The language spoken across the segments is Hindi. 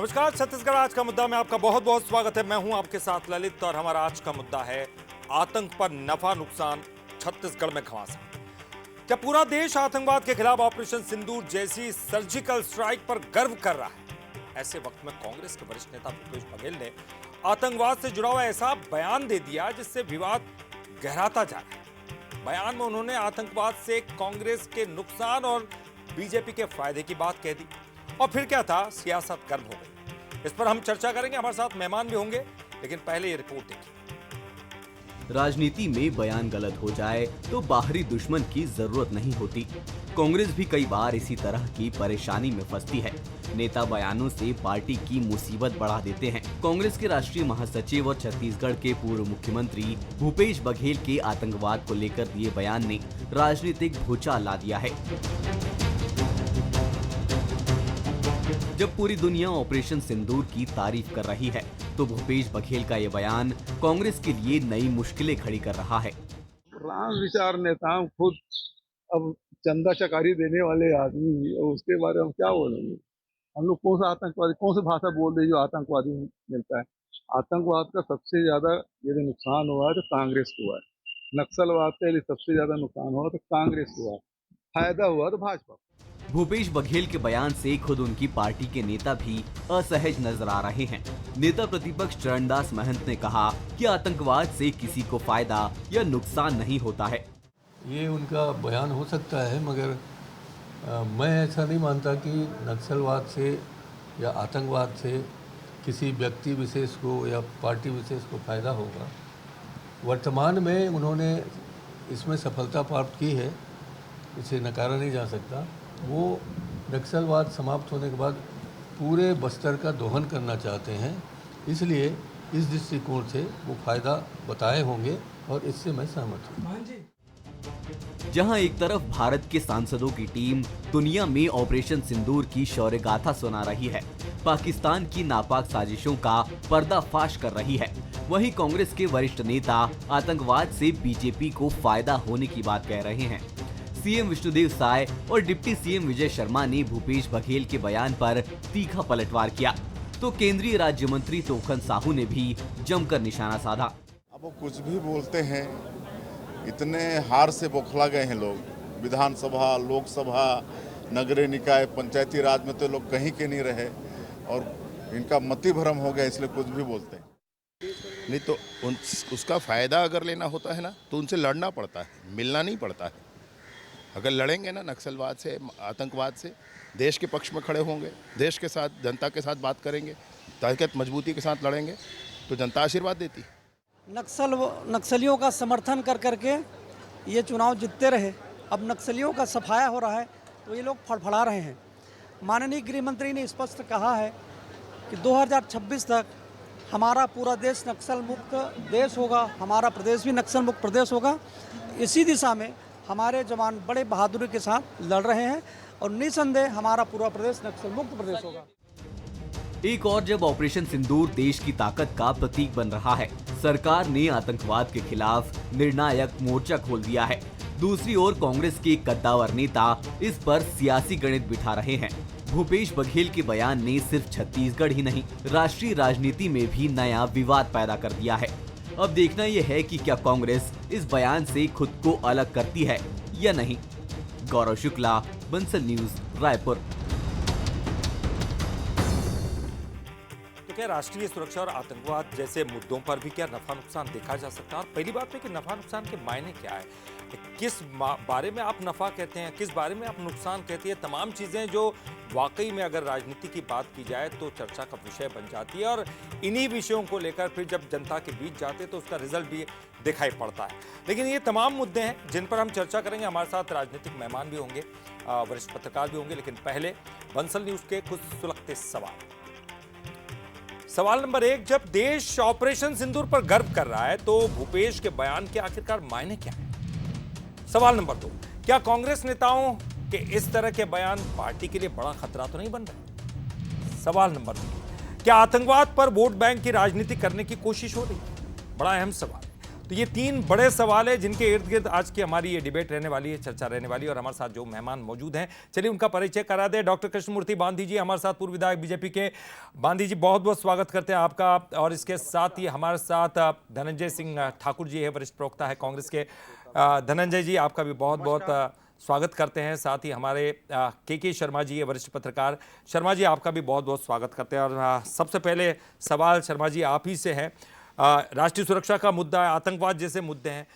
नमस्कार, छत्तीसगढ़ आज का मुद्दा में आपका बहुत बहुत स्वागत है। मैं हूं आपके साथ ललित और हमारा आज का मुद्दा है आतंक पर नफा नुकसान, छत्तीसगढ़ में घमासान। क्या पूरा देश आतंकवाद के खिलाफ ऑपरेशन सिंदूर जैसी सर्जिकल स्ट्राइक पर गर्व कर रहा है? ऐसे वक्त में कांग्रेस के वरिष्ठ नेता भूपेश बघेल ने आतंकवाद से जुड़ा हुआ ऐसा बयान दे दिया जिससे विवाद गहराता जा रहा है। बयान में उन्होंने आतंकवाद से कांग्रेस के नुकसान और बीजेपी के फायदे की बात कह दी। और फिर क्या था, सियासत गर्म हो गई। इस पर हम चर्चा करेंगे, हमारे साथ मेहमान भी होंगे, लेकिन पहले ये रिपोर्ट देखिए। राजनीति में बयान गलत हो जाए तो बाहरी दुश्मन की जरूरत नहीं होती। कांग्रेस भी कई बार इसी तरह की परेशानी में फंसती है। नेता बयानों से पार्टी की मुसीबत बढ़ा देते हैं। कांग्रेस के राष्ट्रीय महासचिव और छत्तीसगढ़ के पूर्व मुख्यमंत्री भूपेश बघेल के आतंकवाद को लेकर दिए बयान ने राजनीतिक भूचाल ला दिया है। जब पूरी दुनिया ऑपरेशन सिंदूर की तारीफ कर रही है, तो भूपेश बघेल का ये बयान कांग्रेस के लिए नई मुश्किलें खड़ी कर रहा है। राम विचार नेताओं खुद अब चंदा चकारी देने वाले आदमी, उसके बारे में क्या बोलेंगे? हम लोग कौन सा आतंकवादी, कौन सी भाषा बोल रही जो आतंकवादी मिलता है? आतंकवाद का सबसे ज्यादा यदि नुकसान हुआ है तो कांग्रेस को हुआ है। नक्सलवाद का यदि सबसे ज्यादा नुकसान हुआ तो कांग्रेस को हुआ है। फायदा हुआ तो भाजपा। भूपेश बघेल के बयान से खुद उनकी पार्टी के नेता भी असहज नजर आ रहे हैं। नेता प्रतिपक्ष चरणदास महंत ने कहा कि आतंकवाद से किसी को फायदा या नुकसान नहीं होता है। ये उनका बयान हो सकता है, मगर मैं ऐसा नहीं मानता कि नक्सलवाद से या आतंकवाद से किसी व्यक्ति विशेष को या पार्टी विशेष को फायदा होगा। वर्तमान में उन्होंने इसमें सफलता प्राप्त की है, इसे नकारा नहीं जा सकता। वो नक्सलवाद समाप्त होने के बाद पूरे बस्तर का दोहन करना चाहते हैं, इसलिए इस दृष्टिकोण से वो फायदा बताए होंगे और इससे मैं सहमत हूँ। जहां एक तरफ भारत के सांसदों की टीम दुनिया में ऑपरेशन सिंदूर की शौर्य गाथा सुना रही है, पाकिस्तान की नापाक साजिशों का पर्दाफाश कर रही है, वहीं कांग्रेस के वरिष्ठ नेता आतंकवाद से बीजेपी को फायदा होने की बात कह रहे हैं। सीएम विष्णुदेव साय और डिप्टी सीएम विजय शर्मा ने भूपेश बघेल के बयान पर तीखा पलटवार किया, तो केंद्रीय राज्य मंत्री तोखन साहू ने भी जमकर निशाना साधा। अब वो कुछ भी बोलते हैं, इतने हार से बौखला गए हैं लोग। विधानसभा, लोकसभा, नगरीय निकाय, पंचायती राज में तो लोग कहीं के नहीं रहे और इनका मति भ्रम हो गया, इसलिए कुछ भी बोलते हैं। नहीं तो उसका फायदा अगर लेना होता है ना तो उनसे लड़ना पड़ता है, मिलना नहीं पड़ता है। अगर लड़ेंगे ना नक्सलवाद से, आतंकवाद से, देश के पक्ष में खड़े होंगे, देश के साथ, जनता के साथ बात करेंगे, ताकत मजबूती के साथ लड़ेंगे तो जनता आशीर्वाद देती। नक्सलियों का समर्थन कर करके ये चुनाव जीतते रहे। अब नक्सलियों का सफाया हो रहा है तो ये लोग फड़फड़ा रहे हैं। माननीय गृह मंत्री ने स्पष्ट कहा है कि 2026 तक हमारा पूरा देश नक्सल मुक्त देश होगा, हमारा प्रदेश भी नक्सल मुक्त प्रदेश होगा। इसी दिशा में हमारे जवान बड़े बहादुरी के साथ लड़ रहे हैं और निसंदेह हमारा पूरा प्रदेश नक्सल मुक्त प्रदेश होगा। एक और जब ऑपरेशन सिंदूर देश की ताकत का प्रतीक बन रहा है, सरकार ने आतंकवाद के खिलाफ निर्णायक मोर्चा खोल दिया है। दूसरी ओर कांग्रेस के कद्दावर नेता इस पर सियासी गणित बिठा रहे हैं। भूपेश बघेल के बयान ने सिर्फ छत्तीसगढ़ ही नहीं, राष्ट्रीय राजनीति में भी नया विवाद पैदा कर दिया है। अब देखना यह है कि क्या कांग्रेस इस बयान से खुद को अलग करती है या नहीं। गौरव शुक्ला, बंसल न्यूज, रायपुर। तो क्या राष्ट्रीय सुरक्षा और आतंकवाद जैसे मुद्दों पर भी क्या नफा नुकसान देखा जा सकता है? और पहली बात है कि नफा नुकसान के मायने क्या है, किस बारे में आप नफा कहते हैं, किस बारे में आप नुकसान कहते हैं? तमाम चीजें जो वाकई में अगर राजनीति की बात की जाए तो चर्चा का विषय बन जाती है और इन्हीं विषयों को लेकर फिर जब जनता के बीच जाते तो उसका रिजल्ट भी दिखाई पड़ता है। लेकिन ये तमाम मुद्दे हैं जिन पर हम चर्चा करेंगे। हमारे साथ राजनीतिक मेहमान भी होंगे, वरिष्ठ पत्रकार भी होंगे, लेकिन पहले बंसल न्यूज के कुछ सुलगते सवाल। सवाल नंबर 1, जब देश ऑपरेशन सिंदूर पर गर्व कर रहा है तो भूपेश के बयान के आखिरकार मायने क्या है? सवाल नंबर 2, क्या कांग्रेस नेताओं के इस तरह के बयान पार्टी के लिए बड़ा खतरा तो नहीं बन रहे? सवाल नंबर 3, क्या आतंकवाद पर वोट बैंक की राजनीति करने की कोशिश हो रही है? बड़ा अहम सवाल है। तो ये 3 बड़े सवाल है जिनके इर्द गिर्द आज की हमारी ये डिबेट रहने वाली है, चर्चा रहने वाली है। और हमारे साथ जो मेहमान मौजूद हैं, चलिए उनका परिचय करा दें। डॉक्टर कृष्णमूर्ति बांधी जी हमारे साथ, पूर्व विधायक बीजेपी के। बांधी जी, बहुत बहुत स्वागत करते हैं आपका। और इसके साथ ही हमारे साथ धनंजय सिंह ठाकुर जी है, वरिष्ठ प्रवक्ता है कांग्रेस के। धनंजय जी, आपका भी बहुत बहुत स्वागत करते हैं। साथ ही हमारे के शर्मा जी है, वरिष्ठ पत्रकार। शर्मा जी, आपका भी बहुत बहुत स्वागत करते हैं। और सबसे पहले सवाल शर्मा जी आप ही से है। राष्ट्रीय सुरक्षा का मुद्दा है, आतंकवाद जैसे मुद्दे हैं,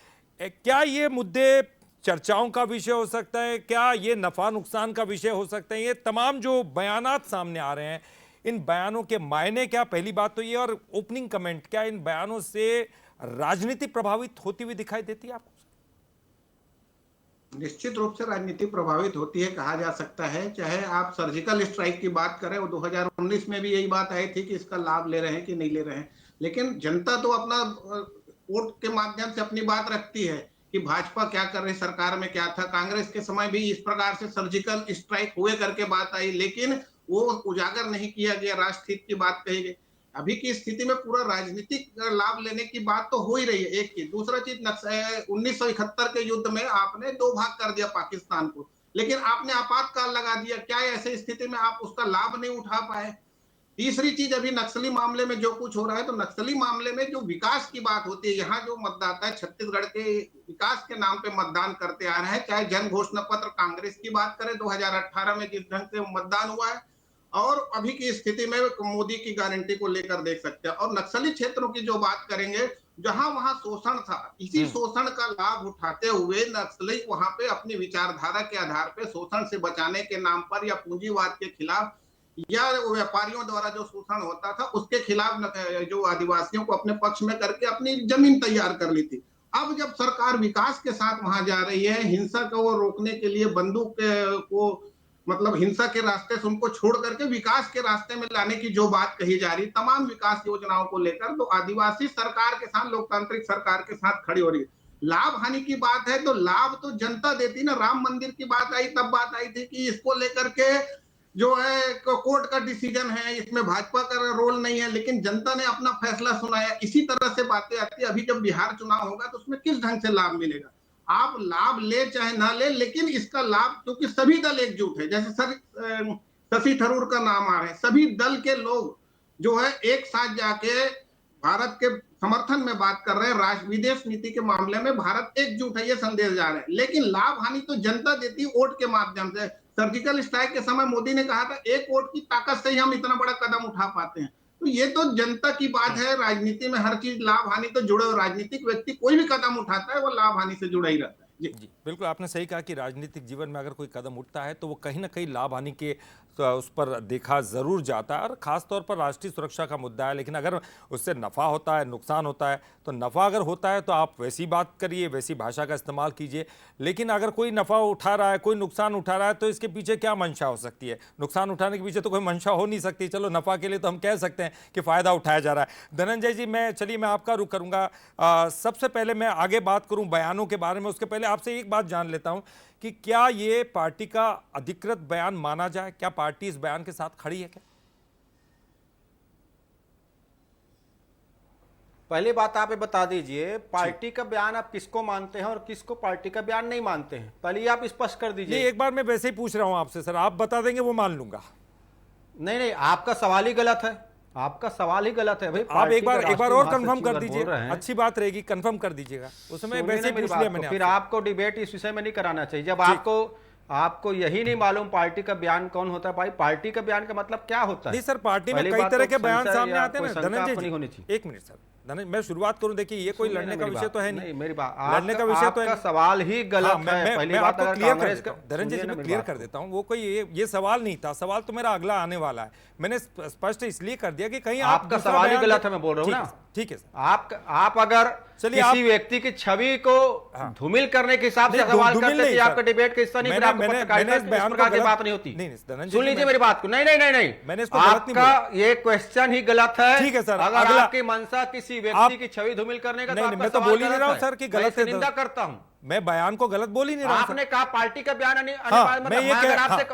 क्या ये मुद्दे चर्चाओं का विषय हो सकता है? क्या ये नफा नुकसान का विषय हो सकता है? ये तमाम जो बयानात सामने आ रहे हैं, इन बयानों के मायने क्या? पहली बात तो ये, और ओपनिंग कमेंट, क्या इन बयानों से राजनीति प्रभावित होती हुई दिखाई देती है आपको? निश्चित रूप से राजनीति प्रभावित होती है, कहा जा सकता है। चाहे आप सर्जिकल स्ट्राइक की बात करें, वो 2019 में भी यही बात आई थी कि इसका लाभ ले रहे हैं कि नहीं ले रहे हैं, लेकिन जनता तो अपना वोट के माध्यम से अपनी बात रखती है कि भाजपा क्या कर रही, सरकार में क्या था। कांग्रेस के समय भी इस प्रकार से सर्जिकल स्ट्राइक हुए करके बात आई, लेकिन वो उजागर नहीं किया गया, राष्ट्र हित की बात कही गई। अभी की स्थिति में पूरा राजनीतिक लाभ लेने की बात तो हो ही रही है, एक चीज। दूसरा चीज, 1971 के युद्ध में आपने 2 भाग कर दिया पाकिस्तान को, लेकिन आपने आपातकाल लगा दिया। क्या ऐसे स्थिति में आप उसका लाभ नहीं उठा पाए? तीसरी चीज, अभी नक्सली मामले में जो कुछ हो रहा है, तो नक्सली मामले में जो विकास की बात होती है, यहाँ जो मतदाता है छत्तीसगढ़ के विकास के नाम पे मतदान करते आ रहे हैं। चाहे जन घोषणा पत्र कांग्रेस की बात करें 2018 में जिस ढंग से मतदान हुआ है, और अभी की स्थिति में मोदी की गारंटी को लेकर देख सकते हैं। और नक्सली क्षेत्रों की जो बात करेंगे, जहां वहां शोषण था, इसी शोषण का लाभ उठाते हुए नक्सली वहां पे अपनी विचारधारा के आधार पे शोषण से बचाने के नाम पर, या पूंजीवाद के खिलाफ, या व्यापारियों द्वारा जो शोषण होता था उसके खिलाफ जो आदिवासियों को अपने पक्ष में करके अपनी जमीन तैयार कर ली थी। अब जब सरकार विकास के साथ वहां जा रही है, हिंसा को रोकने के लिए बंदूक को, मतलब हिंसा के रास्ते से उनको छोड़ करके विकास के रास्ते में लाने की जो बात कही जा रही, तमाम विकास योजनाओं को लेकर, तो आदिवासी सरकार के साथ, लोकतांत्रिक सरकार के साथ खड़ी हो रही है। लाभ हानि की बात है तो लाभ तो जनता देती ना। राम मंदिर की बात आई, तब बात आई थी कि इसको लेकर के जो है कोर्ट का डिसीजन है, इसमें भाजपा का रोल नहीं है, लेकिन जनता ने अपना फैसला सुनाया। इसी तरह से बातें आती है। अभी जब बिहार चुनाव होगा तो उसमें किस ढंग से लाभ मिलेगा? आप लाभ ले चाहे ना ले, लेकिन इसका लाभ, क्योंकि सभी दल एकजुट है, जैसे शशि थरूर का नाम आ रहा है, सभी दल के लोग जो है एक साथ जाके भारत के समर्थन में बात कर रहे हैं। राष्ट्र विदेश नीति के मामले में भारत एकजुट है, ये संदेश जा रहे हैं। लेकिन लाभ हानि तो जनता देती है वोट के माध्यम से। सर्जिकल स्ट्राइक के समय मोदी ने कहा था, एक वोट की ताकत से ही हम इतना बड़ा कदम उठा पाते हैं। तो ये तो जनता की बात है। राजनीति में हर चीज लाभ हानि तो जुड़े हो। राजनीतिक व्यक्ति कोई भी कदम उठाता है वो लाभ हानि से जुड़ा ही रहता है। जी, बिल्कुल आपने सही कहा कि राजनीतिक जीवन में अगर कोई कदम उठता है तो वो कहीं ना कहीं लाभ हानि के तो उस पर देखा ज़रूर जाता है, और ख़ास तौर पर राष्ट्रीय सुरक्षा का मुद्दा है। लेकिन अगर उससे नफ़ा होता है, नुकसान होता है, तो नफ़ा अगर होता है तो आप वैसी बात करिए, वैसी भाषा का इस्तेमाल कीजिए। लेकिन अगर कोई नफ़ा उठा रहा है, कोई नुकसान उठा रहा है, तो इसके पीछे क्या मंशा हो सकती है? नुकसान उठाने के पीछे तो कोई मंशा हो नहीं सकती। चलो, नफ़ा के लिए तो हम कह सकते हैं कि फ़ायदा उठाया जा रहा है। धनंजय जी, मैं आपका रुख करूँगा। सबसे पहले मैं आगे बात करूँ बयानों के बारे में, उसके पहले आपसे एक बात जान लेता हूँ कि क्या ये पार्टी का अधिकृत बयान माना जाए? क्या पार्टी इस बयान के साथ खड़ी है? क्या पहली बात आप ये बता दीजिए, पार्टी का बयान आप किसको मानते हैं और किसको पार्टी का बयान नहीं मानते हैं? पहले आप स्पष्ट कर दीजिए। एक बार मैं वैसे ही पूछ रहा हूं आपसे सर, आप बता देंगे वो मान लूंगा। नहीं, आपका सवाल ही गलत है। आपका सवाल ही गलत है भाई। आप एक बार और कंफर्म कर दीजिए, अच्छी बात रहेगी, कंफर्म कर दीजिएगा। उसमें वैसे ही पूछ लिया मैंने। फिर आपको डिबेट इस विषय में नहीं कराना चाहिए। जब आपको यही नहीं मालूम पार्टी का बयान कौन होता है। भाई, पार्टी का बयान का मतलब क्या होता है? नहीं सर, पार्टी में कई तरह के बयान सामने आते हैं ना धनंजय जी। एक मिनट सर, मैं शुरुआत करूं। देखिए, ये कोई लड़ने का विषय तो है नहीं। मेरी बात, लड़ने का विषय तो है, सवाल ही गलत है। पहली बात आपको क्लियर कर देता हूं धनंजय जी, मैं क्लियर कर देता हूं। वो कोई ये सवाल नहीं था। सवाल तो मेरा अगला आने वाला है। मैंने स्पष्ट इसलिए कर दिया कि कहीं आपका सवाल ही गलत है, मैं बोल रहा हूं ना। ठीक है सर। आप अगर किसी व्यक्ति की छवि को धूमिल करने के हिसाब से सवाल करते हैं, आपका डिबेट का हिस्सा नहीं, फिर आपको पत्रकारिता इस प्रकार की बात नहीं होती। सुन लीजिए मेरी बात को। नहीं, मैंने इसको आपका ये क्वेश्चन ही गलत है। ठीक है सर। अगर आपकी मंशा किसी व्यक्ति की छवि धूमिल करने का, मैं तो बोल ही नहीं रहा हूं सर कि गलत है। निंदा करता हूं। मैं बयान को गलत बोल ही नहीं रहा हूं। आपने कहा पार्टी का बयान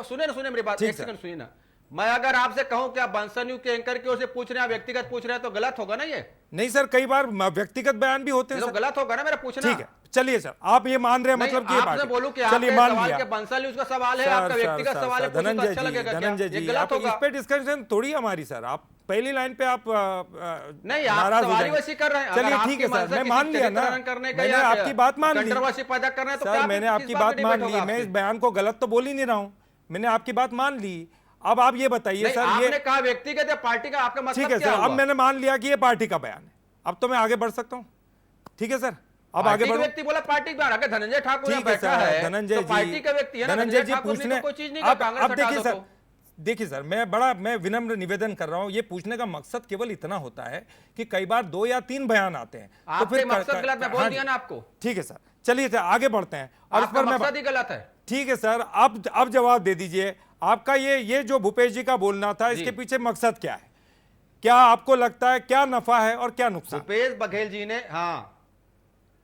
सुनिए मेरी बात, एक सेकंड सुनिए ना। मैं अगर आपसे कहूं कि आप बंसल न्यूज के एंकर की ओर से पूछ रहे हैं, व्यक्तिगत पूछ रहे हैं, तो गलत होगा ना ये? नहीं सर, कई बार व्यक्तिगत बयान भी होते हैं तो सर। गलत होगा ना मेरा पूछना। ठीक है, चलिए सर, आप ये मान रहे हैं, मतलब कि ये आपने बोलूं कि चलिए आपके मान सवाल लिया के बंसल उसका सवाल है, आपका व्यक्तिगत सवाल है, धनंजय अच्छा लगेगा क्या? धनंजय ये जी, गलत आप होगा। इस पे डिस्कशन थोड़ी हमारी सर, आप पहली लाइन पे आप नहीं, आप नाराज हो सवाल ही जाएंगे। वैसी कर रहे हैं। चलिए ठीक है सर, मैं मान लिया ना, मैंने आपकी बात मान ली कंट्रोवर्सी पैदा कर रहे हैं तो सर, क्या मैंने आपकी बात मान ली, मैं इस बयान को गलत तो बोल ही नहीं रहा हूं, मैंने आपकी बात मान ली। अब आप ये बताइए सर, ये आपने कहा व्यक्तिगत या पार्टी का, आपका मतलब ठीक है क्या सर, हुआ? अब मैंने मान लिया कि ये पार्टी का बयान है, अब तो मैं आगे बढ़ सकता हूं। ठीक है सर, अब आगे बढ़ो। व्यक्ति बोला पार्टी का, अगर धनंजय ठाकुर ठीक है बैठा है, धनंजय तो जी, पार्टी का व्यक्ति है ना, धनंजय जी ठाकुर ने पूछने, तो कोई चीज नहीं अब कहा, कांग्रेस देखिए हटा सर, दो तो। देखिए सर, मैं विनम्र निवेदन कर रहा हूं, ये पूछने का मकसद केवल इतना होता है कि कई बार 2 या 3 बयान आते हैं, तो आपके फिर मकसद गलत, मैं बोल दिया ना आपको। ठीक है सर, चलिए सर आगे बढ़ते हैं, और इस पर मकसद ही गलत है। ठीक है सर, अब जवाब दे दीजिए, आपका ये जो भूपेश जी का बोलना था, इसके पीछे मकसद क्या है? क्या आपको लगता है क्या नफा है और क्या नुकसान? भूपेश बघेल जी ने,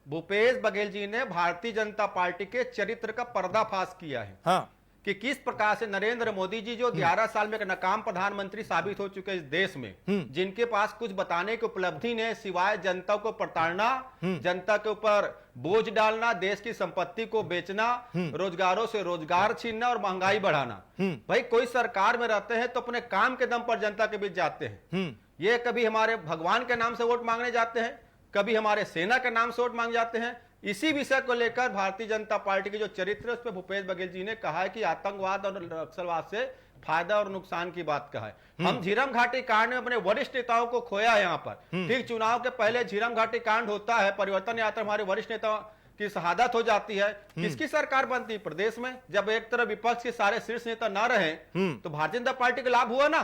भूपेश बघेल जी ने भारतीय जनता पार्टी के चरित्र का पर्दाफाश किया है। हाँ, कि किस प्रकार से नरेंद्र मोदी जी, जो 11 साल में एक नाकाम प्रधानमंत्री साबित हो चुके इस देश में, जिनके पास कुछ बताने की उपलब्धि नहीं सिवाय जनता को प्रताड़ना, जनता के ऊपर बोझ डालना, देश की संपत्ति को बेचना, रोजगारों से रोजगार छीनना और महंगाई बढ़ाना। भाई कोई सरकार में रहते हैं तो अपने काम के दम पर जनता के बीच जाते हैं। ये कभी हमारे भगवान के नाम से वोट मांगने जाते हैं, कभी हमारे सेना के नाम से वोट मांग जाते हैं। इसी विषय को लेकर भारतीय जनता पार्टी के जो चरित्र है उस पर भूपेश बघेल जी ने कहा है कि आतंकवाद और नक्सलवाद से फायदा और नुकसान की बात कहा है। हम झीरम घाटी कांड में अपने वरिष्ठ नेताओं को खोया है यहाँ पर। ठीक चुनाव के पहले झीरम घाटी कांड होता है, परिवर्तन यात्रा हमारे वरिष्ठ नेताओं की शहादत हो जाती है। किसकी सरकार बनती है प्रदेश में? जब एक तरफ विपक्ष के सारे शीर्ष नेता ना रहे तो भारतीय जनता पार्टी का लाभ हुआ ना।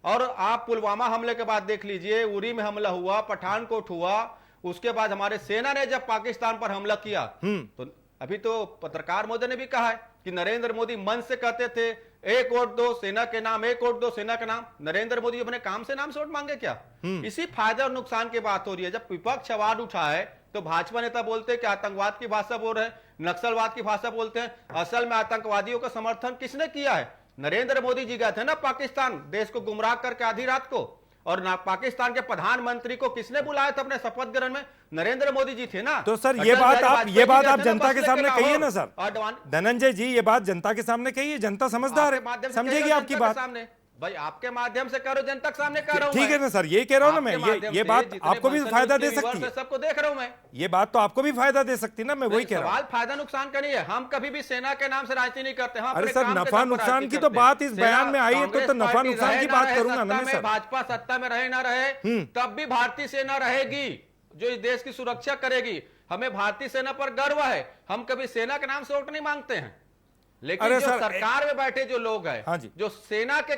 और आप पुलवामा हमले के बाद देख लीजिए, उरी में हमला हुआ, पठानकोट हुआ, उसके बाद हमारे सेना ने जब पाकिस्तान पर हमला किया तो अभी तो पत्रकार मोदी ने भी कहा है कि नरेंद्र मोदी मन से कहते थे एक वोट दो सेना के नाम, एक वोट दो सेना के नाम। नरेंद्र मोदी अपने काम से नाम से वोट मांगे क्या? इसी फायदा और नुकसान की बात हो रही है। जब विपक्ष आवाज उठाए तो भाजपा नेता बोलते हैं कि आतंकवाद की भाषा बोल रहे हैं, नक्सलवाद की भाषा बोलते हैं। असल में आतंकवादियों का समर्थन किसने किया है? नरेंद्र मोदी जी गए थे ना पाकिस्तान, देश को गुमराह करके आधी रात को। और ना पाकिस्तान के प्रधानमंत्री को किसने बुलाया था अपने शपथ ग्रहण में? नरेंद्र मोदी जी थे ना। तो सर ये बात आप जनता के सामने कही है ना सर धनंजय जी, ये बात जनता के सामने कही है, जनता समझदार है, समझेगी आपकी बात। भाई आपके माध्यम से करो, जनता के सामने कर रहा हूं। ठीक है ना सर, ये कह रहा हूं ना मैं, ये बात आपको भी फायदा दे सकती है, सबको देख रहा हूं मैं। ये बात तो आपको भी फायदा दे सकती है ना, मैं वही कह रहा हूं। सवाल फायदा नुकसान का नहीं है, हम कभी भी सेना के नाम से राजनीति नहीं करते। हम अरे सर, नफा नुकसान की तो बात इस बयान में आई है, तो नफा नुकसान की बात करूंगा ना मैं सर। भाजपा सत्ता में रहे ना रहे तब भी भारतीय सेना रहेगी जो इस देश की सुरक्षा करेगी। हमें भारतीय सेना पर गर्व है, हम कभी सेना के नाम से वोट नहीं मांगते हैं। लेकिन जो सरकार में बैठे जो लोग हैं, हाँ जी, जो सेना के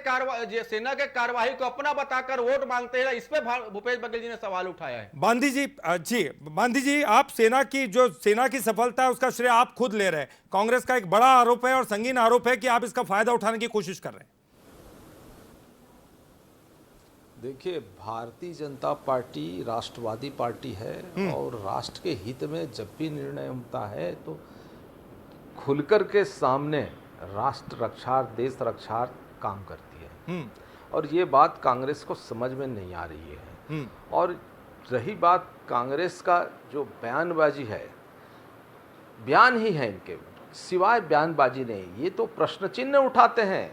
कार्यवाही को अपना बताकर वोट मांगते हैं, इस पे भूपेश बघेल जी ने सवाल उठाया है। बांधी जी, आप सेना की सफलता है उसका श्रेय आप खुद ले रहे हैं। कांग्रेस का एक बड़ा आरोप है और संगीन आरोप है कि आप इसका फायदा उठाने की कोशिश कर रहे हैं। देखिए, भारतीय जनता पार्टी राष्ट्रवादी पार्टी है और राष्ट्र के हित में जब भी निर्णय होता है तो खुलकर के सामने राष्ट्र रक्षा, देश रक्षा काम करती है। और ये बात कांग्रेस को समझ में नहीं आ रही है। और रही बात कांग्रेस का जो बयानबाजी है, बयान ही है इनके, सिवाय बयानबाजी नहीं। ये तो प्रश्न चिन्ह उठाते हैं,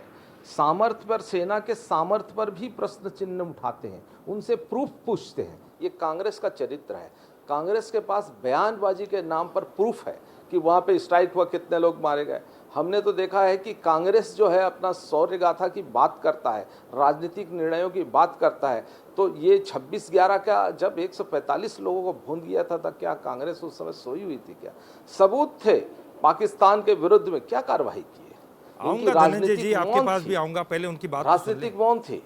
सामर्थ्य पर, सेना के सामर्थ्य पर भी प्रश्न चिन्ह उठाते हैं, उनसे प्रूफ पूछते हैं। ये कांग्रेस का चरित्र है। कांग्रेस के पास बयानबाजी के नाम पर प्रूफ है कि वहाँ पे स्ट्राइक हुआ, कितने लोग मारे गए। हमने तो देखा है कि कांग्रेस जो है अपना शौर्य गाथा की बात करता है, राजनीतिक निर्णयों की बात करता है। तो ये 26/11 का जब 145 लोगों को भून गया था, क्या कांग्रेस उस समय सोई हुई थी क्या? सबूत थे पाकिस्तान के विरुद्ध में, क्या कार्रवाई की है? आऊंगा धनंजय जी, आपके पास भी आऊंगा, पहले उनकी बात। राजनीतिक मौन थे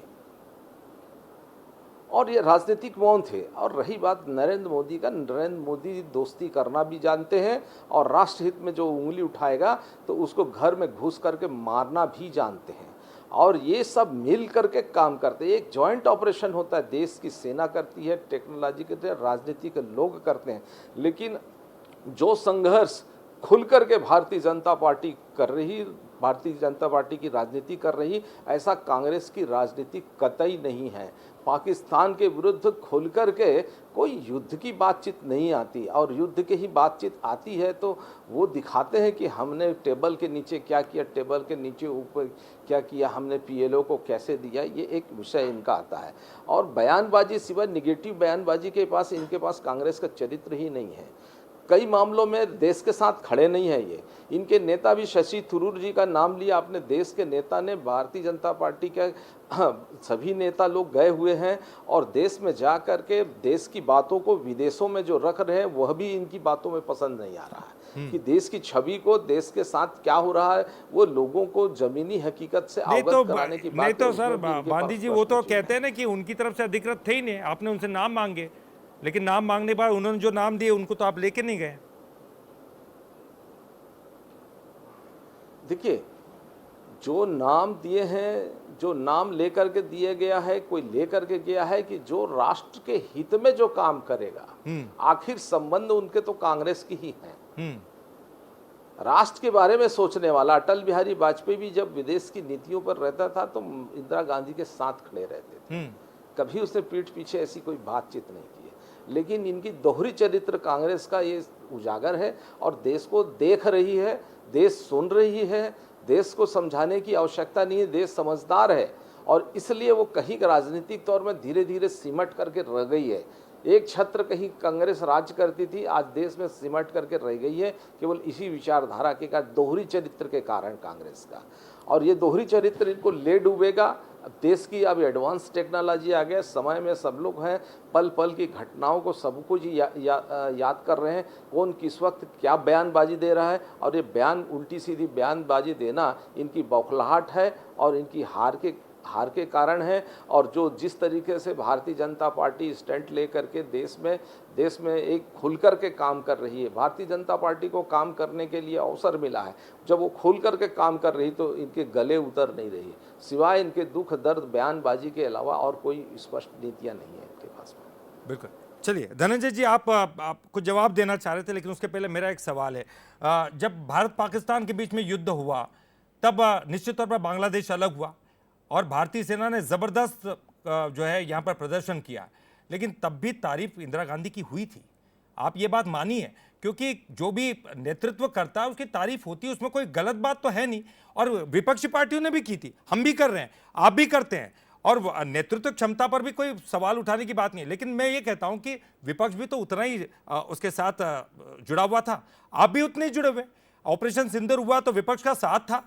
और ये राजनीतिक मौन थे। और रही बात नरेंद्र मोदी का, नरेंद्र मोदी दोस्ती करना भी जानते हैं और राष्ट्रहित में जो उंगली उठाएगा तो उसको घर में घुस करके मारना भी जानते हैं। और ये सब मिल करके काम करते हैं। एक जॉइंट ऑपरेशन होता है, देश की सेना करती है, टेक्नोलॉजी करते हैं, राजनीति के लोग करते हैं। लेकिन जो संघर्ष खुल करके भारतीय जनता पार्टी कर रही, भारतीय जनता पार्टी की राजनीति कर रही, ऐसा कांग्रेस की राजनीति कतई नहीं है। पाकिस्तान के विरुद्ध खुल करके कोई युद्ध की बातचीत नहीं आती, और युद्ध की ही बातचीत आती है तो वो दिखाते हैं कि हमने टेबल के नीचे क्या किया, टेबल के नीचे ऊपर क्या किया, हमने पीएलओ को कैसे दिया, ये एक विषय इनका आता है। और बयानबाजी, सिवाय निगेटिव बयानबाजी के पास इनके पास कांग्रेस का चरित्र ही नहीं है। कई मामलों में देश के साथ खड़े नहीं है ये। इनके नेता भी, शशि थरूर जी का नाम लिया आपने, देश के नेता ने, भारतीय जनता पार्टी के सभी नेता लोग गए हुए हैं और देश में जा कर के देश की बातों को विदेशों में जो रख रहे हैं वह भी इनकी बातों में पसंद नहीं आ रहा है कि देश की छवि को, देश के साथ क्या हो रहा है वो लोगों को जमीनी हकीकत से अवगत कराने की बात। नहीं तो सर गांधी जी वो तो कहते हैं ना कि उनकी तरफ से अधिकृत थे ही नहीं, आपने उनसे नाम मांगे, लेकिन नाम मांगने के बाद उन्होंने जो नाम दिए उनको तो आप लेके नहीं गए। देखिए, जो नाम दिए हैं, जो नाम लेकर के दिए गया है, कोई लेकर के गया है कि जो राष्ट्र के हित में जो काम करेगा, आखिर संबंध उनके तो कांग्रेस की ही है। राष्ट्र के बारे में सोचने वाला अटल बिहारी वाजपेयी भी जब विदेश की नीतियों पर रहता था तो इंदिरा गांधी के साथ खड़े रहते थे, कभी उसने पीठ पीछे ऐसी कोई बातचीत नहीं की है। लेकिन इनकी दोहरी चरित्र कांग्रेस का ये उजागर है और देश को देख रही है, देश सुन रही है, देश को समझाने की आवश्यकता नहीं है, देश समझदार है और इसलिए वो कहीं राजनीतिक तौर में धीरे धीरे सिमट करके रह गई है। एक छत्र कहीं कांग्रेस राज्य करती थी, आज देश में सिमट करके रह गई है केवल इसी विचारधारा के कारण, दोहरी चरित्र के कारण कांग्रेस का। और ये दोहरी चरित्र इनको ले डूबेगा। देश की अब एडवांस टेक्नोलॉजी आ गया, समय में सब लोग हैं, पल पल की घटनाओं को सब कुछ याद कर रहे हैं, कौन किस वक्त क्या बयानबाजी दे रहा है, और ये बयान, उल्टी सीधी बयानबाजी देना इनकी बौखलाहट है और इनकी हार के कारण है। और जो जिस तरीके से भारतीय जनता पार्टी स्टैंड ले करके देश में एक खुल कर के काम कर रही है, भारतीय जनता पार्टी को काम करने के लिए अवसर मिला है, जब वो खुल कर के काम कर रही तो इनके गले उतर नहीं रही, सिवाय इनके दुख दर्द बयानबाजी के अलावा और कोई स्पष्ट नीतियाँ नहीं है इनके पास में। बिल्कुल। चलिए धनंजय जी, आप कुछ जवाब देना चाह रहे थे, लेकिन उसके पहले मेरा एक सवाल है। जब भारत पाकिस्तान के बीच में युद्ध हुआ तब निश्चित तौर पर बांग्लादेश अलग हुआ और भारतीय सेना ने ज़बरदस्त जो है यहाँ पर प्रदर्शन किया, लेकिन तब भी तारीफ इंदिरा गांधी की हुई थी। आप ये बात मानिए, क्योंकि जो भी नेतृत्व करता है उसकी तारीफ होती है, उसमें कोई गलत बात तो है नहीं। और विपक्षी पार्टियों ने भी की थी, हम भी कर रहे हैं, आप भी करते हैं, और नेतृत्व क्षमता पर भी कोई सवाल उठाने की बात नहीं है। लेकिन मैं ये कहता हूँ कि विपक्ष भी तो उतना ही उसके साथ जुड़ा हुआ था, आप भी उतने ही जुड़े हुए। ऑपरेशन सिंदूर हुआ तो विपक्ष का साथ था,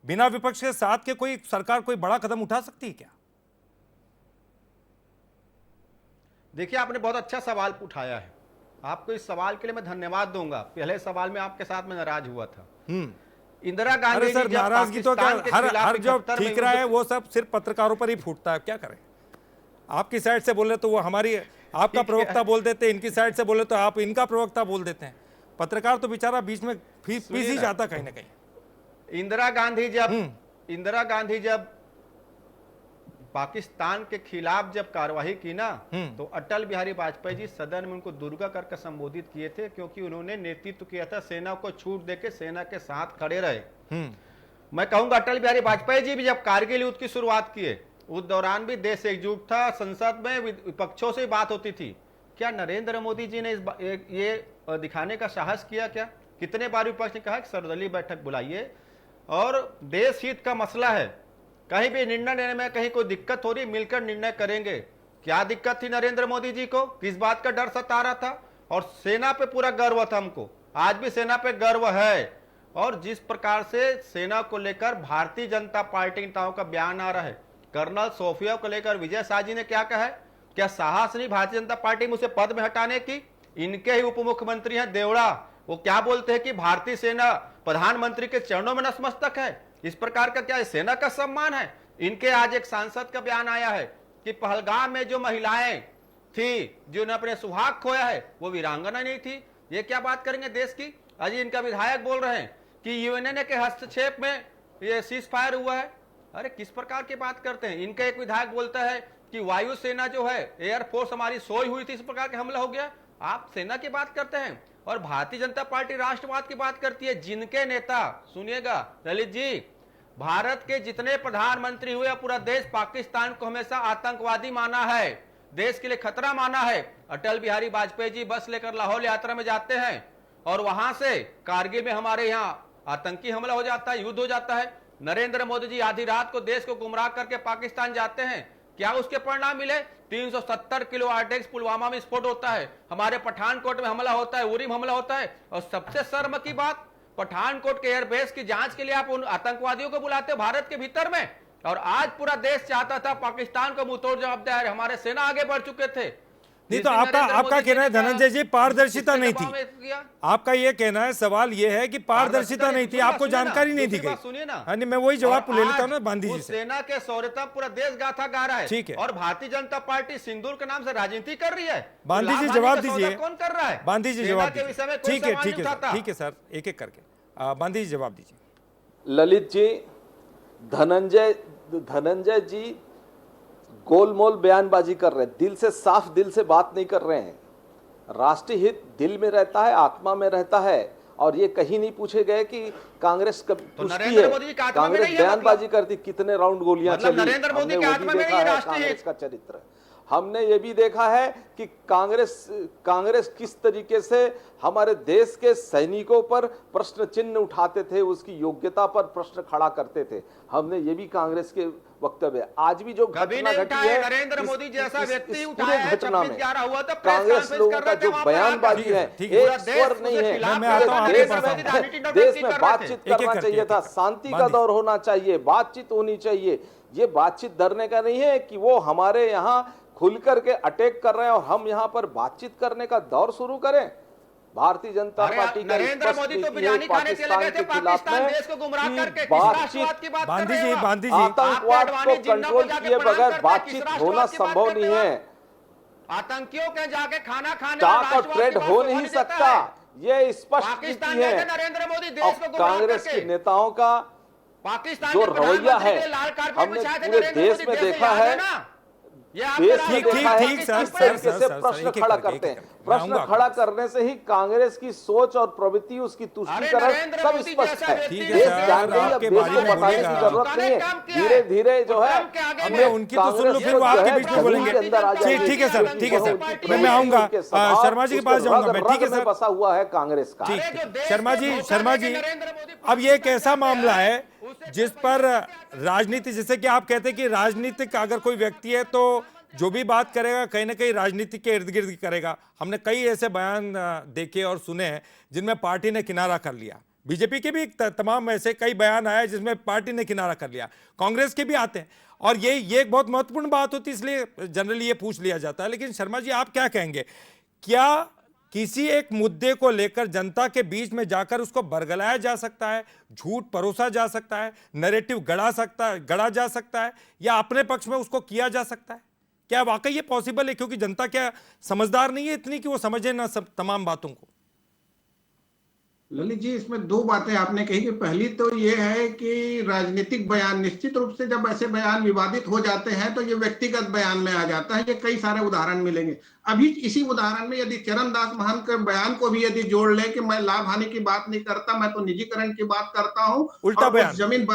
बिना विपक्ष के साथ के कोई सरकार कोई बड़ा कदम उठा सकती है क्या? देखिए, आपने बहुत अच्छा सवाल उठाया है, आपको इस सवाल के लिए मैं धन्यवाद दूंगा। पहले सवाल में आपके साथ में नाराज हुआ था। इंदिरा गांधी जी जब नाराजगी तो क्या, हर जो ठीक रहा है वो सब सिर्फ पत्रकारों पर ही फूटता है, क्या करें। आपकी साइड से बोले तो वो हमारी, आपका प्रवक्ता बोल देते, इनकी साइड से बोले तो आप इनका प्रवक्ता बोल देते हैं। पत्रकार तो बेचारा बीच में पीस ही जाता कहीं ना कहीं। इंदिरा गांधी जब पाकिस्तान के खिलाफ जब कार्यवाही की ना, तो अटल बिहारी वाजपेयी जी सदन में उनको दुर्गा करके संबोधित किए थे, क्योंकि उन्होंने नेतृत्व किया था, सेना को छूट देके सेना के साथ खड़े रहे। मैं कहूंगा अटल बिहारी वाजपेयी जी भी जब कारगिल युद्ध की शुरुआत किए, उस दौरान भी देश एकजुट था, संसद में विपक्षों से बात होती थी। क्या नरेंद्र मोदी जी ने ये दिखाने का साहस किया? क्या कितने बार विपक्ष ने कहा कि सर्वदलीय बैठक बुलाइए और देश हित का मसला है, कहीं भी निर्णय लेने में कहीं कोई दिक्कत हो रही, मिलकर निर्णय करेंगे। क्या दिक्कत थी नरेंद्र मोदी जी को? किस बात का डर सता रहा था? और सेना पे पूरा गर्व था हमको, आज भी सेना पे गर्व है। और जिस प्रकार से सेना को लेकर भारतीय जनता पार्टी नेताओं का बयान आ रहा है, कर्नल सोफिया को लेकर विजय शाह जी ने क्या कहा है? क्या साहस नहीं भारतीय जनता पार्टी में उसे पद में हटाने की? इनके ही उप मुख्यमंत्री हैं देवड़ा, वो क्या बोलते हैं कि भारतीय सेना प्रधानमंत्री के चरणों में नतमस्तक है। इस प्रकार का क्या सेना का सम्मान है? इनके आज एक सांसद का बयान आया है कि पहलगाम में जो महिलाएं थी जिन्होंने अपने सुहाग खोया है वो वीरांगना नहीं थी। ये क्या बात करेंगे देश की? आज इनका विधायक बोल रहे हैं कि यूएनए के हस्तक्षेप में ये सीज फायर हुआ है। अरे किस प्रकार की बात करते हैं? इनका एक विधायक बोलता है कि वायुसेना जो है, एयरफोर्स हमारी सोई हुई थी, इस प्रकार का हमला हो गया। आप सेना की बात करते हैं। और भारतीय जनता पार्टी राष्ट्रवाद की बात करती है, जिनके नेता, सुनिएगा ललित जी, भारत के जितने प्रधानमंत्री हुए पूरा देश पाकिस्तान को हमेशा आतंकवादी माना है, देश के लिए खतरा माना है। अटल बिहारी वाजपेयी जी बस लेकर लाहौर यात्रा में जाते हैं और वहां से कारगिल में हमारे यहाँ आतंकी हमला हो जाता है, युद्ध हो जाता है। नरेंद्र मोदी जी आधी रात को देश को गुमराह करके पाकिस्तान जाते हैं, क्या उसके परिणाम मिले? 370 किलो आरडेक्स पुलवामा में विस्फोट होता है, हमारे पठानकोट में हमला होता है, उरी में हमला होता है। और सबसे शर्म की बात, पठानकोट के एयरबेस की जांच के लिए आप उन आतंकवादियों को बुलाते हो भारत के भीतर में, और आज पूरा देश चाहता था पाकिस्तान को मुंहतोड़ जवाब दे। हमारे सेना आगे बढ़ चुके थे। नहीं तो आपका कहना है धनंजय जी पारदर्शिता नहीं थी, आपका ये कहना है, सवाल ये है कि पारदर्शिता नहीं थी, आपको जानकारी नहीं दी गई। सुनिए ना, हाँ, मैं वही जवाब ले लेता हूँ ना गांधी जी से। सेना के शौर्यता पूरा देश गाथा गा रहा है, ठीक है, और भारतीय जनता पार्टी सिंदूर के नाम से राजनीति कर रही है। गांधी जी जवाब दीजिए, कौन कर रहा है? गांधी जी जवाब के विषय में ठीक है, ठीक है, ठीक है सर, एक एक करके गांधी जी जवाब दीजिए। ललित जी, धनंजय जी गोलमोल बयानबाजी कर रहे हैं, दिल से, साफ दिल से बात नहीं कर रहे हैं। राष्ट्रीय हित दिल में रहता है, आत्मा में रहता है, और ये कहीं नहीं पूछे गए कि कांग्रेस कब पूछती है, कांग्रेस बयानबाजी करती, कितने राउंड गोलियां चली, हमने वो भी देखा है कांग्रेस का चरित्र। हमने ये भी देखा है कि कांग्रेस किस तरीके से हमारे देश के सैनिकों पर प्रश्न चिन्ह उठाते थे, उसकी योग्यता पर प्रश्न खड़ा करते थे। हमने ये भी कांग्रेस के वक्तव्य, आज भी जो घटना घटी है, नरेंद्र मोदी जैसा व्यक्ति पूरे घटना में कांग्रेस लोगों का जो बयानबाजी है, एक स्वर नहीं है। देश में बातचीत करना चाहिए था, शांति का दौर होना चाहिए, बातचीत होनी चाहिए। ये बातचीत डरने का नहीं है कि वो हमारे यहाँ खुल करके अटैक कर रहे हैं और हम यहाँ पर बातचीत करने का दौर शुरू करें। भारतीय जनता पार्टी का नरेंद्र मोदी तो बिरयानी खाने चले गए थे पाकिस्तान देश को गुमराह करके, बातचीत की बात कर रहे हैं। आतंकवाद को कंट्रोल किए बगैर बातचीत होना संभव नहीं है। आतंकियों के जाके खाना खाने टाक और ट्रेड हो नहीं सकता, ये स्पष्ट नीति है। नरेंद्र मोदी देश को कांग्रेस के नेताओं का पाकिस्तान जो रवैया है, हमने पूरे देश में देखा है, देश में देखा है कि किस तरीके से प्रश्न खड़ा करते हैं। प्रश्न खड़ा करने से ही कांग्रेस की सोच और प्रवृत्ति, उसकी तुष्टीकरण सब स्पष्ट है। देश जान रही है, देश को बताने की जरूरत नहीं है। धीरे धीरे जो है हमने उनकी तो सुन लो, फिर वो आपके बीच में बोलेंगे। ठीक है सर, ठीक है सर, मैं आऊंगा शर्मा जी के पास जाऊंगा मैं। ठीक है सर, बसा हुआ है कांग्रेस का। ठीक, शर्मा जी अब ये एक ऐसा मामला है जिस पर राजनीति, जैसे कि आप कहते हैं कि राजनीतिक अगर कोई व्यक्ति है तो जो भी बात करेगा कहीं ना कहीं राजनीति के इर्द गिर्द करेगा। हमने कई ऐसे बयान देखे और सुने हैं जिनमें पार्टी ने किनारा कर लिया। बीजेपी के भी तमाम ऐसे कई बयान आए जिसमें पार्टी ने किनारा कर लिया, कांग्रेस के भी आते हैं, और ये एक बहुत महत्वपूर्ण बात होती है, इसलिए जनरली ये पूछ लिया जाता है। लेकिन शर्मा जी आप क्या कहेंगे, क्या किसी एक मुद्दे को लेकर जनता के बीच में जाकर उसको बरगलाया जा सकता है, झूठ परोसा जा सकता है, नैरेटिव गढ़ा जा सकता है, या अपने पक्ष में उसको किया जा सकता है? क्या वाकई ये पॉसिबल है? क्योंकि जनता क्या समझदार नहीं है इतनी कि वो समझे ना सब तमाम बातों को। ललित जी, इसमें दो बातें आपने कही कि पहली तो ये है कि राजनीतिक बयान, निश्चित रूप से जब ऐसे बयान विवादित हो जाते हैं तो ये व्यक्तिगत बयान में आ जाता है। ये कई सारे उदाहरण मिलेंगे। अभी इसी उदाहरण में यदि चरणदास महंत के बयान को भी यदि जोड़ ले कि मैं लाभ हानि की बात नहीं करता, मैं तो निजीकरण की बात करता हूँ, उल्टा बयान, जमीन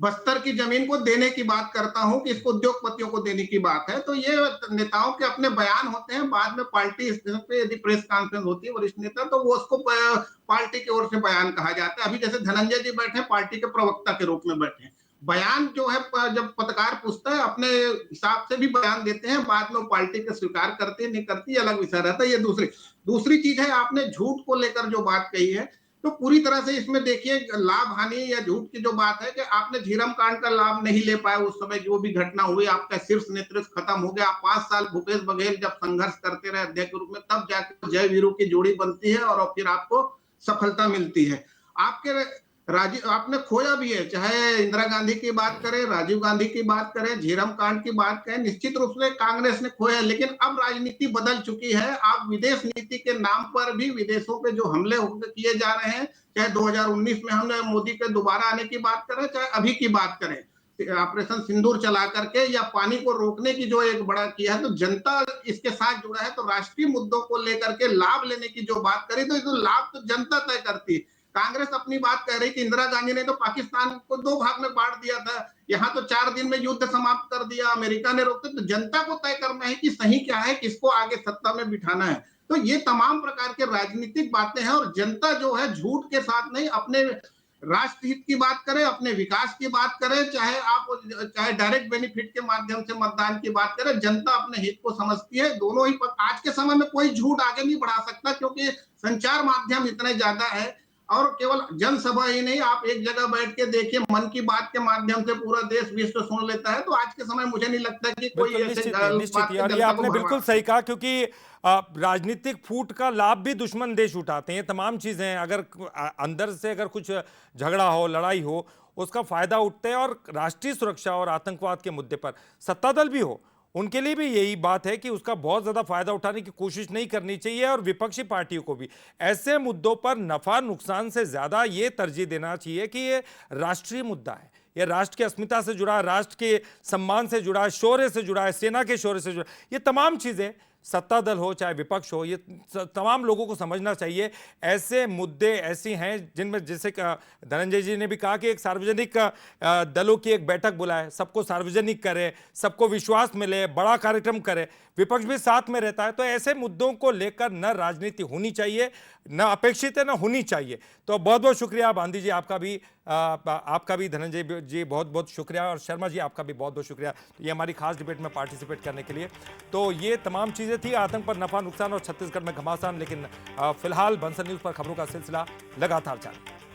बस्तर की जमीन को देने की बात करता हूं कि इसको उद्योगपतियों को देने की बात है, तो ये नेताओं के अपने बयान होते हैं। बाद में पार्टी पे यदि प्रेस कॉन्फ्रेंस होती है वरिष्ठ नेता, तो वो उसको पार्टी की ओर से बयान कहा जाता है। अभी जैसे धनंजय जी बैठे हैं, पार्टी के प्रवक्ता के रूप में बैठे हैं। बयान जो है, जब पत्रकार पूछता है अपने हिसाब से भी बयान देते हैं, बाद में पार्टी के स्वीकार करती नहीं करती अलग विषय रहता है। ये दूसरी चीज है, आपने झूठ को लेकर जो बात कही है, तो पूरी तरह से इसमें देखिए लाभ हानि या झूठ की जो बात है कि आपने झीरम कांड का लाभ नहीं ले पाए, उस समय जो भी घटना हुई, आपका शीर्ष नेतृत्व खत्म हो गया। 5 साल भूपेश बघेल जब संघर्ष करते रहे अध्यक्ष के रूप में, तब जाकर जय वीरू की जोड़ी बनती है और फिर आपको सफलता मिलती है। आपने खोया भी है, चाहे इंदिरा गांधी की बात करें, राजीव गांधी की बात करें, झीरम कांड की बात करें, निश्चित रूप से कांग्रेस ने खोया। लेकिन अब राजनीति बदल चुकी है। आप विदेश नीति के नाम पर भी विदेशों पे जो हमले किए जा रहे हैं, चाहे 2019 में हमने मोदी के दोबारा आने की बात करें, चाहे अभी की बात करें, ऑपरेशन सिंदूर चला करके या पानी को रोकने की जो एक बड़ा किया है, तो जनता इसके साथ जुड़ा है। तो राष्ट्रीय मुद्दों को लेकर के लाभ लेने की जो बात करी, तो ये तो लाभ तो जनता तय करती। कांग्रेस अपनी बात कह रही कि इंदिरा गांधी ने तो पाकिस्तान को 2 भाग में बांट दिया था, यहाँ तो 4 दिन में युद्ध समाप्त कर दिया, अमेरिका ने रोक दिया। तो जनता को तय करना है कि सही क्या है, किसको आगे सत्ता में बिठाना है। तो ये तमाम प्रकार के राजनीतिक बातें हैं, और जनता जो है झूठ के साथ नहीं, अपने राष्ट्र हित की बात करें, अपने विकास की बात करें, चाहे डायरेक्ट बेनिफिट के माध्यम से मतदान की बात करें, जनता अपने हित को समझती है। दोनों ही आज के समय में कोई झूठ आगे नहीं बढ़ा सकता, क्योंकि संचार माध्यम इतने ज्यादा है। और केवल जनसभा ही नहीं, आप एक जगह बैठ के देखिए, मन की बात के माध्यम से पूरा देश विश्व सुन लेता है। तो आज के समय मुझे नहीं लगता कि कोई ऐसे निश्चित यार, ये आपने बिल्कुल सही कहा, क्योंकि राजनीतिक फूट का लाभ भी दुश्मन देश उठाते हैं। तमाम चीजें अगर अंदर से अगर कुछ झगड़ा हो, लड़ाई हो, उसका फायदा उठते हैं। और राष्ट्रीय सुरक्षा और आतंकवाद के मुद्दे पर सत्ता दल भी हो, उनके लिए भी यही बात है कि उसका बहुत ज़्यादा फायदा उठाने की कोशिश नहीं करनी चाहिए। और विपक्षी पार्टियों को भी ऐसे मुद्दों पर नफा नुकसान से ज़्यादा ये तरजीह देना चाहिए कि ये राष्ट्रीय मुद्दा है, ये राष्ट्र की अस्मिता से जुड़ा है, राष्ट्र के सम्मान से जुड़ा है, शौर्य से जुड़ा है, सेना के शौर्य से जुड़ा है। ये तमाम चीज़ें सत्ता दल हो चाहे विपक्ष हो, ये तमाम लोगों को समझना चाहिए। ऐसे मुद्दे ऐसी हैं जिनमें, जैसे धनंजय जी ने भी कहा कि एक सार्वजनिक दलों की एक बैठक बुलाए, सबको सार्वजनिक करे, सबको विश्वास मिले, बड़ा कार्यक्रम करे, विपक्ष भी साथ में रहता है। तो ऐसे मुद्दों को लेकर न राजनीति होनी चाहिए, न अपेक्षित है, न होनी चाहिए। तो बहुत बहुत शुक्रिया बांदी जी, आपका भी धनंजय जी बहुत बहुत शुक्रिया, और शर्मा जी आपका भी बहुत बहुत शुक्रिया ये हमारी खास डिबेट में पार्टिसिपेट करने के लिए। तो ये तमाम चीज़ें थी, आतंक पर नफा नुकसान और छत्तीसगढ़ में घमासान। लेकिन फिलहाल बंसल न्यूज़ पर खबरों का सिलसिला लगातार जारी है।